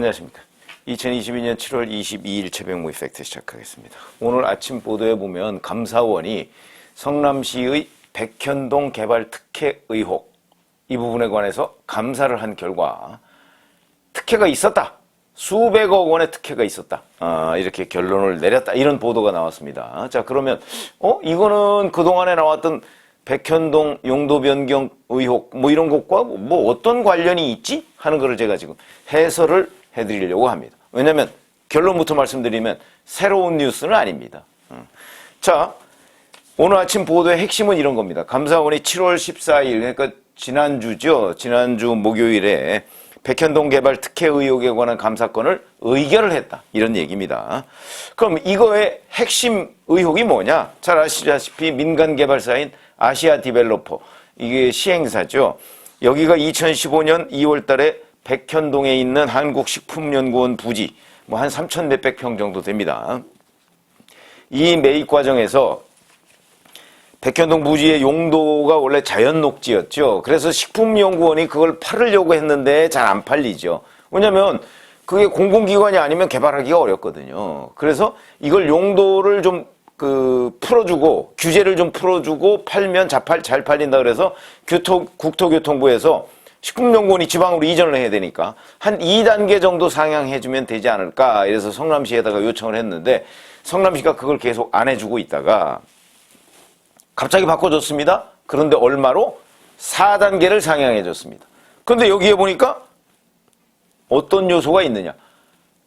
안녕하십니까. 2022년 7월 22일 새벽 모의 팩트 시작하겠습니다. 오늘 아침 보도에 보면 감사원이 성남시의 백현동 개발 특혜 의혹 이 부분에 관해서 감사를 한 결과 특혜가 있었다. 수백억 원의 특혜가 있었다. 이렇게 결론을 내렸다. 이런 보도가 나왔습니다. 자, 그러면 이거는 그동안에 나왔던 백현동 용도 변경 의혹 이런 것과 어떤 관련이 있지? 하는 거를 제가 지금 해설을 해드리려고 합니다. 왜냐하면 결론부터 말씀드리면 새로운 뉴스는 아닙니다. 자, 오늘 아침 보도의 핵심은 이런 겁니다. 감사원이 7월 14일 그러니까 지난주죠. 지난주 목요일에 백현동 개발 특혜 의혹에 관한 감사건을 의결을 했다. 이런 얘기입니다. 그럼 이거의 핵심 의혹이 뭐냐? 잘 아시다시피 민간 개발사인 아시아 디벨로퍼, 이게 시행사죠. 여기가 2015년 2월 달에 백현동에 있는 한국식품연구원 부지, 한 3천 몇백 평 정도 됩니다. 이 매입 과정에서 백현동 부지의 용도가 원래 자연녹지였죠. 그래서 식품연구원이 그걸 팔으려고 했는데 잘 안 팔리죠. 왜냐면 그게 공공기관이 아니면 개발하기가 어렵거든요. 그래서 이걸 용도를 좀 풀어주고, 규제를 좀 풀어주고 팔면 잘 팔린다 그래서 국토교통부에서 식품연구원이 지방으로 이전을 해야 되니까 한 2단계 정도 상향해주면 되지 않을까. 이래서 성남시에다가 요청을 했는데 성남시가 그걸 계속 안 해주고 있다가 갑자기 바꿔줬습니다. 그런데 얼마로? 4단계를 상향해줬습니다. 그런데 여기에 보니까 어떤 요소가 있느냐.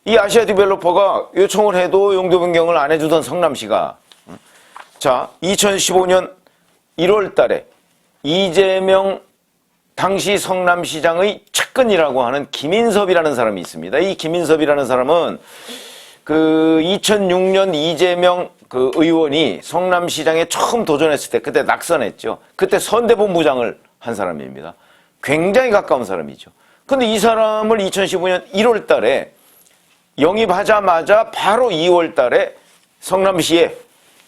이 아시아 디벨로퍼가 요청을 해도 용도 변경을 안 해주던 성남시가 자, 2015년 1월 달에 이재명 당시 성남시장의 측근이라고 하는 김인섭이라는 사람이 있습니다. 이 김인섭이라는 사람은 2006년 이재명 의원이 성남시장에 처음 도전했을 때 그때 낙선했죠. 그때 선대본부장을 한 사람입니다. 굉장히 가까운 사람이죠. 근데 이 사람을 2015년 1월 달에 영입하자마자 바로 2월 달에 성남시에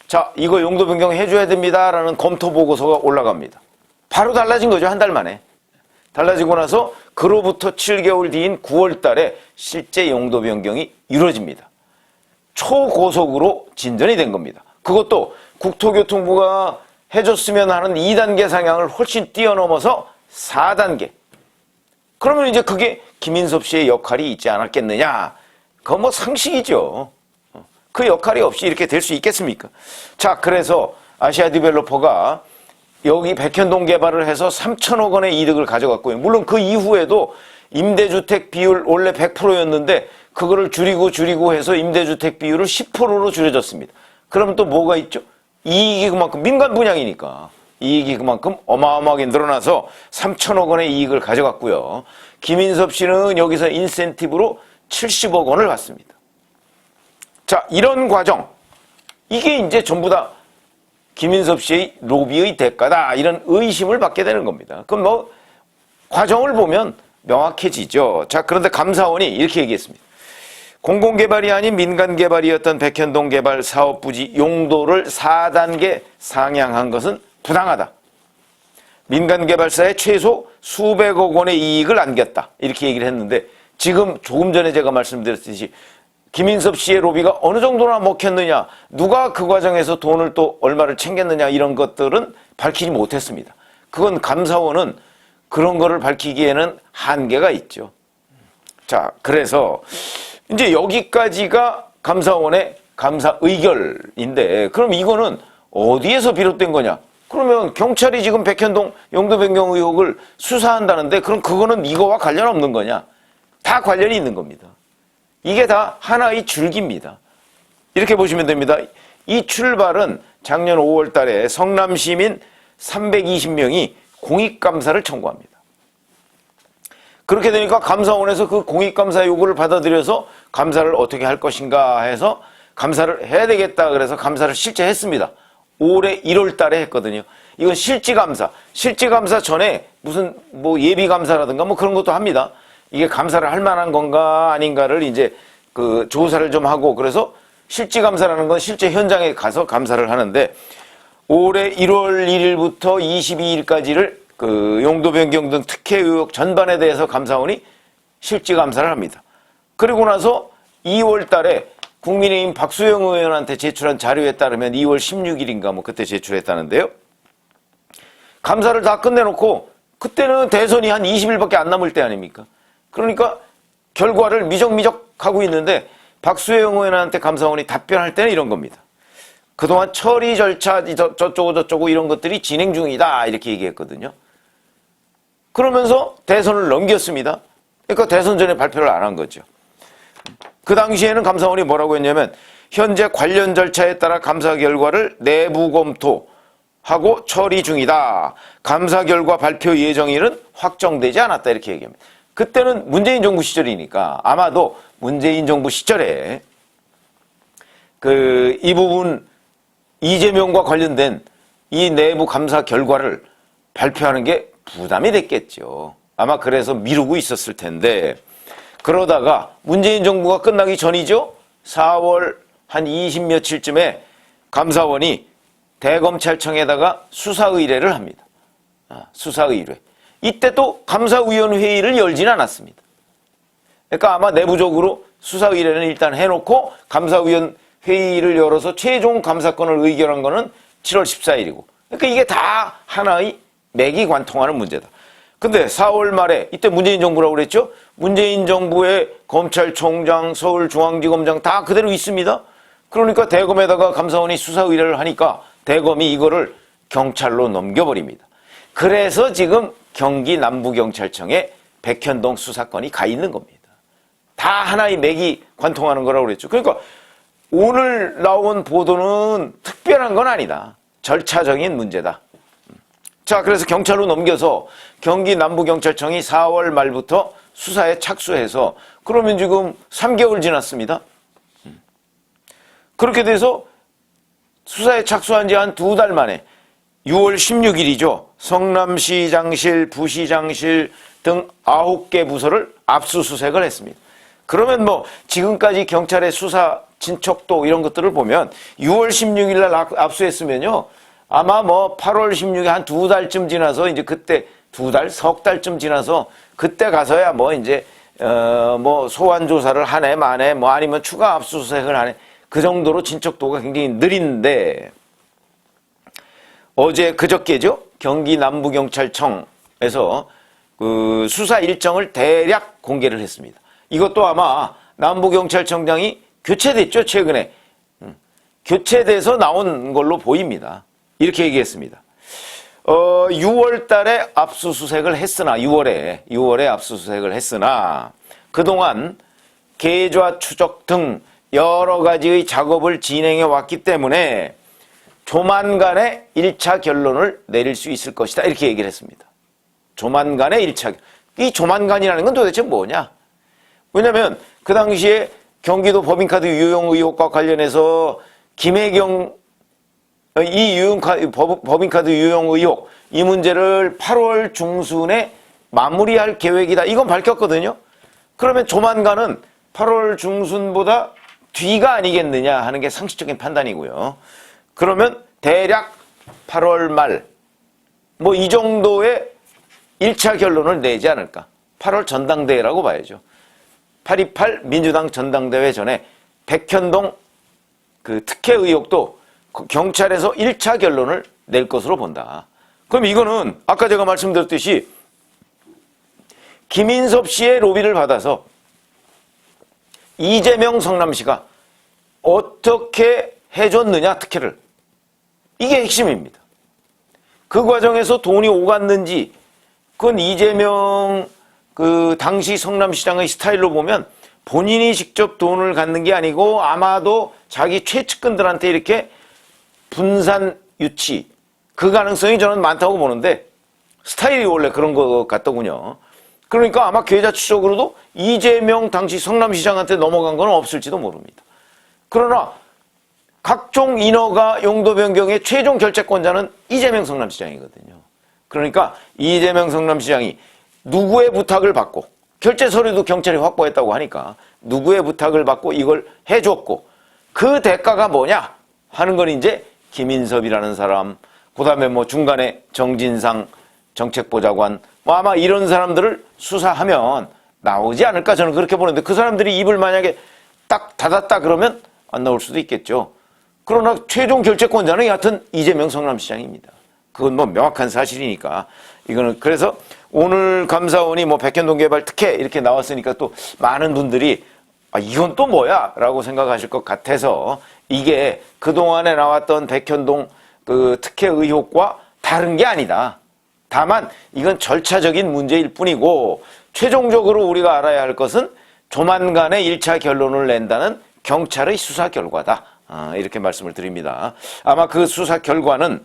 자, 이거 용도 변경 해줘야 됩니다. 라는 검토 보고서가 올라갑니다. 바로 달라진 거죠. 한 달 만에. 달라지고 나서 그로부터 7개월 뒤인 9월 달에 실제 용도 변경이 이루어집니다. 초고속으로 진전이 된 겁니다. 그것도 국토교통부가 해줬으면 하는 2단계 상향을 훨씬 뛰어넘어서 4단계. 그러면 이제 그게 김인섭 씨의 역할이 있지 않았겠느냐. 그건 상식이죠. 그 역할이 없이 이렇게 될 수 있겠습니까? 자, 그래서 아시아 디벨로퍼가 여기 백현동 개발을 해서 3천억 원의 이득을 가져갔고요. 물론 그 이후에도 임대주택 비율 원래 100%였는데 그거를 줄이고 해서 임대주택 비율을 10%로 줄여줬습니다. 그러면 또 뭐가 있죠? 이익이 그만큼 민간 분양이니까 이익이 그만큼 어마어마하게 늘어나서 3천억 원의 이익을 가져갔고요. 김인섭 씨는 여기서 인센티브로 70억 원을 받습니다. 자, 이런 과정, 이게 이제 전부 다 김인섭 씨의 로비의 대가다. 이런 의심을 받게 되는 겁니다. 그럼 과정을 보면 명확해지죠. 자, 그런데 감사원이 이렇게 얘기했습니다. 공공개발이 아닌 민간개발이었던 백현동 개발 사업부지 용도를 4단계 상향한 것은 부당하다. 민간개발사에 최소 수백억 원의 이익을 안겼다. 이렇게 얘기를 했는데 지금 조금 전에 제가 말씀드렸듯이 김인섭 씨의 로비가 어느 정도나 먹혔느냐, 누가 그 과정에서 돈을 또 얼마를 챙겼느냐 이런 것들은 밝히지 못했습니다. 그건 감사원은 그런 거를 밝히기에는 한계가 있죠. 자, 그래서 이제 여기까지가 감사원의 감사 의결인데 그럼 이거는 어디에서 비롯된 거냐? 그러면 경찰이 지금 백현동 용도 변경 의혹을 수사한다는데 그럼 그거는 이거와 관련 없는 거냐? 다 관련이 있는 겁니다. 이게 다 하나의 줄기입니다. 이렇게 보시면 됩니다. 이 출발은 작년 5월 달에 성남시민 320명이 공익감사를 청구합니다. 그렇게 되니까 감사원에서 그 공익감사 요구를 받아들여서 감사를 어떻게 할 것인가 해서 감사를 해야 되겠다 그래서 감사를 실제 했습니다. 올해 1월 달에 했거든요. 이건 실지감사. 실지감사 전에 무슨 예비감사라든가 그런 것도 합니다. 이게 감사를 할 만한 건가 아닌가를 이제 조사를 좀 하고 그래서 실지감사라는 건 실제 현장에 가서 감사를 하는데 올해 1월 1일부터 22일까지를 용도 변경 등 특혜 의혹 전반에 대해서 감사원이 실지감사를 합니다. 그리고 나서 2월 달에 국민의힘 박수영 의원한테 제출한 자료에 따르면 2월 16일인가 뭐 그때 제출했다는데요. 감사를 다 끝내놓고 그때는 대선이 한 20일밖에 안 남을 때 아닙니까? 그러니까 결과를 미적미적하고 있는데 박수영 의원한테 감사원이 답변할 때는 이런 겁니다. 그동안 처리 절차 저쩌고 이런 것들이 진행 중이다 이렇게 얘기했거든요. 그러면서 대선을 넘겼습니다. 그러니까 대선 전에 발표를 안 한 거죠. 그 당시에는 감사원이 뭐라고 했냐면 현재 관련 절차에 따라 감사 결과를 내부 검토하고 처리 중이다. 감사 결과 발표 예정일은 확정되지 않았다 이렇게 얘기합니다. 그때는 문재인 정부 시절이니까 아마도 문재인 정부 시절에 이 부분 이재명과 관련된 이 내부 감사 결과를 발표하는 게 부담이 됐겠죠. 아마 그래서 미루고 있었을 텐데 그러다가 문재인 정부가 끝나기 전이죠. 4월 한 20며칠쯤에 감사원이 대검찰청에다가 수사 의뢰를 합니다. 수사 의뢰. 이때 또 감사위원회의를 열지는 않았습니다. 그러니까 아마 내부적으로 수사 의뢰는 일단 해놓고 감사위원 회의를 열어서 최종 감사권을 의결한 거는 7월 14일이고. 그러니까 이게 다 하나의 맥이 관통하는 문제다. 근데 4월 말에 이때 문재인 정부라고 그랬죠? 문재인 정부의 검찰총장, 서울중앙지검장 다 그대로 있습니다. 그러니까 대검에다가 감사원이 수사 의뢰를 하니까 대검이 이거를 경찰로 넘겨버립니다. 그래서 지금 경기 남부경찰청에 백현동 수사건이 가 있는 겁니다. 다 하나의 맥이 관통하는 거라고 그랬죠. 그러니까 오늘 나온 보도는 특별한 건 아니다. 절차적인 문제다. 자, 그래서 경찰로 넘겨서 경기 남부경찰청이 4월 말부터 수사에 착수해서 그러면 지금 3개월 지났습니다. 그렇게 돼서 수사에 착수한 지 한 2달 만에 6월 16일이죠. 성남시장실, 부시장실 등 9개 부서를 압수수색을 했습니다. 그러면 뭐 지금까지 경찰의 수사 진척도 이런 것들을 보면 6월 16일 날 압수했으면요. 아마 뭐 8월 16일 한 2달쯤 지나서 이제 그때 2달, 석 달쯤 지나서 그때 가서야 뭐 이제 뭐 소환 조사를 하네 마네 뭐 아니면 추가 압수수색을 하네 그 정도로 진척도가 굉장히 느린데 어제 그저께죠. 경기 남부경찰청에서 그 수사 일정을 대략 공개를 했습니다. 이것도 아마 남부경찰청장이 교체됐죠. 최근에. 교체돼서 나온 걸로 보입니다. 이렇게 얘기했습니다. 6월 달에 압수수색을 했으나 6월에 압수수색을 했으나 그동안 계좌 추적 등 여러 가지의 작업을 진행해 왔기 때문에 조만간에 1차 결론을 내릴 수 있을 것이다. 이렇게 얘기를 했습니다. 조만간에 1차. 이 조만간이라는 건 도대체 뭐냐? 왜냐면 그 당시에 경기도 법인카드 유용 의혹과 관련해서 김혜경 법인카드 유용 의혹 이 문제를 8월 중순에 마무리할 계획이다. 이건 밝혔거든요. 그러면 조만간은 8월 중순보다 뒤가 아니겠느냐 하는 게 상식적인 판단이고요. 그러면 대략 8월 말 뭐 이 정도의 1차 결론을 내지 않을까. 8월 전당대회라고 봐야죠. 8.28 민주당 전당대회 전에 백현동 그 특혜 의혹도 경찰에서 1차 결론을 낼 것으로 본다. 그럼 이거는 아까 제가 말씀드렸듯이 김인섭 씨의 로비를 받아서 이재명 성남시가 어떻게 해줬느냐 특혜를. 이게 핵심입니다. 그 과정에서 돈이 오갔는지 그건 이재명 그 당시 성남시장의 스타일로 보면 본인이 직접 돈을 갖는 게 아니고 아마도 자기 최측근들한테 이렇게 분산 유치 그 가능성이 저는 많다고 보는데 스타일이 원래 그런 것 같더군요. 그러니까 아마 계좌 추적으로도 이재명 당시 성남시장한테 넘어간 건 없을지도 모릅니다. 그러나 각종 인허가 용도 변경의 최종 결재권자는 이재명 성남시장이거든요. 그러니까 이재명 성남시장이 누구의 부탁을 받고 결제 서류도 경찰이 확보했다고 하니까 누구의 부탁을 받고 이걸 해줬고 그 대가가 뭐냐 하는 건 이제 김인섭이라는 사람, 그 다음에 뭐 중간에 정진상 정책보좌관 뭐 아마 이런 사람들을 수사하면 나오지 않을까 저는 그렇게 보는데 그 사람들이 입을 만약에 딱 닫았다 그러면 안 나올 수도 있겠죠. 그러나 최종 결재권자는 여하튼 이재명 성남시장입니다. 그건 뭐 명확한 사실이니까 이거는 그래서 오늘 감사원이 뭐 백현동 개발 특혜 이렇게 나왔으니까 또 많은 분들이 아, 이건 또 뭐야? 라고 생각하실 것 같아서 이게 그동안에 나왔던 백현동 그 특혜 의혹과 다른 게 아니다. 다만 이건 절차적인 문제일 뿐이고 최종적으로 우리가 알아야 할 것은 조만간에 1차 결론을 낸다는 경찰의 수사 결과다. 이렇게 말씀을 드립니다. 아마 그 수사 결과는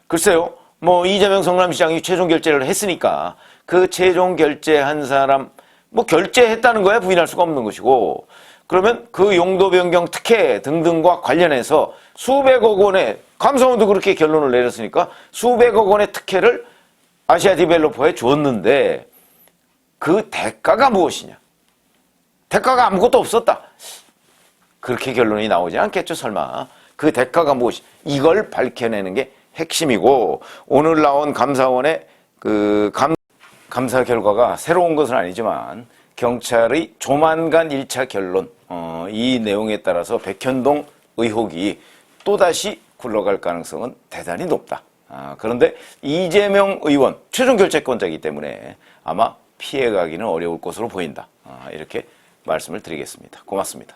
글쎄요. 뭐 이재명 성남시장이 최종 결재를 했으니까 그 최종 결재한 사람 뭐 결재했다는 거야 부인할 수가 없는 것이고 그러면 그 용도 변경 특혜 등등과 관련해서 수백억 원의 감사원도 그렇게 결론을 내렸으니까 수백억 원의 특혜를 아시아 디벨로퍼에 줬는데 그 대가가 무엇이냐? 대가가 아무것도 없었다. 그렇게 결론이 나오지 않겠죠, 설마. 그 대가가 무엇이? 이걸 밝혀내는 게 핵심이고 오늘 나온 감사원의 그 감사 결과가 새로운 것은 아니지만 경찰의 조만간 1차 결론 이 내용에 따라서 백현동 의혹이 또다시 굴러갈 가능성은 대단히 높다. 그런데 이재명 의원 최종 결재권자이기 때문에 아마 피해가기는 어려울 것으로 보인다. 이렇게 말씀을 드리겠습니다. 고맙습니다.